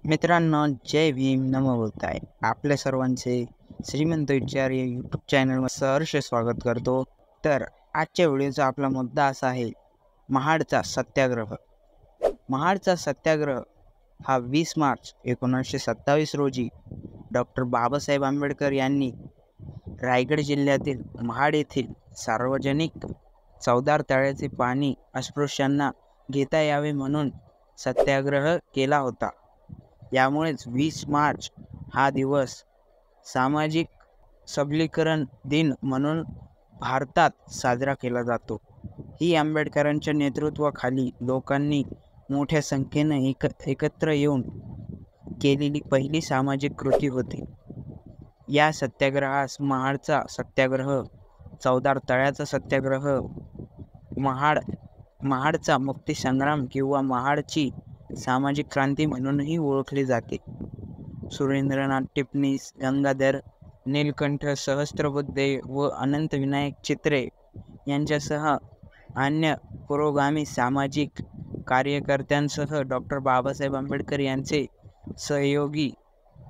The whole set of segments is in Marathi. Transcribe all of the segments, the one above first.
मित्रांनो, जय भीम, नमो बुद्धाय. आपल्या सर्वांचे श्रीमंत विचार या यूट्यूब चॅनलवर सहर्ष स्वागत करतो. तर आजच्या व्हिडिओचा आपला मुद्दा असा आहे, महाडचा सत्याग्रह. महाडचा सत्याग्रह हा 20 मार्च 1927 रोजी डॉक्टर बाबासाहेब आंबेडकर यांनी रायगड जिल्ह्यातील महाड येथील सार्वजनिक चवदार तळ्याचे पाणी अस्पृश्यांना घेता यावे म्हणून सत्याग्रह केला होता. यामुळेच 20 मार्च हा दिवस सामाजिक सबलीकरण दिन म्हणून भारतात साजरा केला जातो. ही आंबेडकरांच्या नेतृत्वाखाली लोकांनी मोठ्या संख्येने एकत्र येऊन केलेली पहिली सामाजिक कृती होती. या सत्याग्रहास महाडचा सत्याग्रह, चवदार तळ्याचा सत्याग्रह, महाडचा मुक्तीसंग्राम किंवा महाडची सामाजिक क्रांती म्हणूनही ओळखले जाते. सुरेंद्रनाथ टिपणीस, गंगाधर नीलकंठ सहस्त्रबुद्धे व अनंत विनायक चित्रे यांच्यासह अन्य पुरोगामी सामाजिक कार्यकर्त्यांसह डॉक्टर बाबासाहेब आंबेडकर यांचे सहयोगी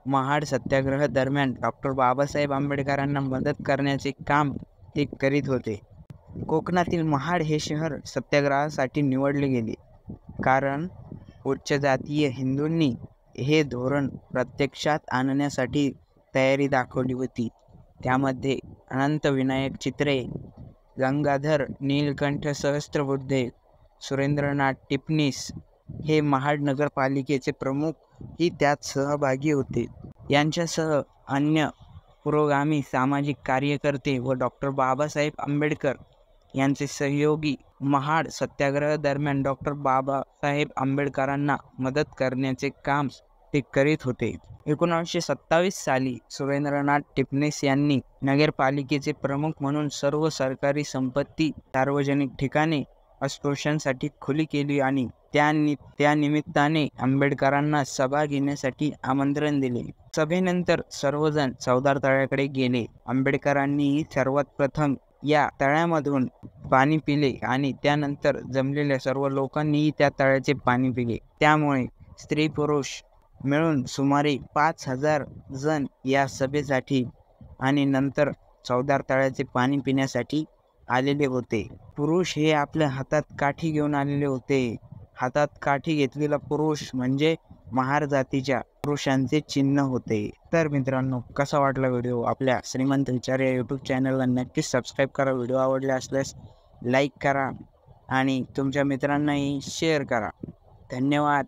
महाड सत्याग्रह दरम्यान डॉक्टर बाबासाहेब आंबेडकरांना मदत करण्याचे काम ते करीत होते. कोकणातील महाड हे शहर सत्याग्रहासाठी निवडले गेले कारण उच्च जातीय हिंदूंनी हे धोरण प्रत्यक्षात आणण्यासाठी तयारी दाखवली होती. त्यामध्ये अनंत विनायक चित्रे, गंगाधर नीलकंठ सहस्त्रबुद्धे, सुरेंद्रनाथ टिपणीस हे महाड नगरपालिकेचे प्रमुख ही त्यात सहभागी होते. यांच्यासह अन्य पुरोगामी सामाजिक कार्यकर्ते व डॉक्टर बाबासाहेब आंबेडकर यांचे सहयोगी महाड सत्याग्रह दरम्यान डॉक्टर बाबासाहेब आंबेडकरांना मदत करण्याचे काम ते करीत होते. 1927 साली सुरेंद्रनाथ टिपणीस यांनी नगरपालिकेचे प्रमुख म्हणून सर्व सरकारी संपत्ती सार्वजनिक ठिकाणे अस्पृश्यांसाठी खुली केली आणि त्या निमित्ताने आंबेडकरांना सभा घेण्यासाठी आमंत्रण दिले. सभेनंतर सर्वजण चवदार तळ्याकडे गेले. आंबेडकरांनी सर्वात प्रथम या तळ्यामधून पाणी पिले आणि त्यानंतर जमलेल्या सर्व लोकांनीही त्या तळ्याचे पाणी पिले. त्यामुळे स्त्री पुरुष मिळून सुमारे 5000 जण या सभेसाठी आणि नंतर चवदार तळ्याचे पाणी पिण्यासाठी आलेले होते. पुरुष हे आपल्या हातात काठी घेऊन आलेले होते. हातात काठी घेतलेला पुरुष म्हणजे महार जातीच्या पुरुषांचे चिन्ह होते. तर मित्रांनो, कसा वाटला व्हिडिओ? आपल्या श्रीमंत विचार या यूट्यूब चॅनलला नक्कीच सबस्क्राईब करा. व्हिडिओ आवडले असल्यास लाईक करा आणि तुमच्या मित्रांनाही शेअर करा. धन्यवाद.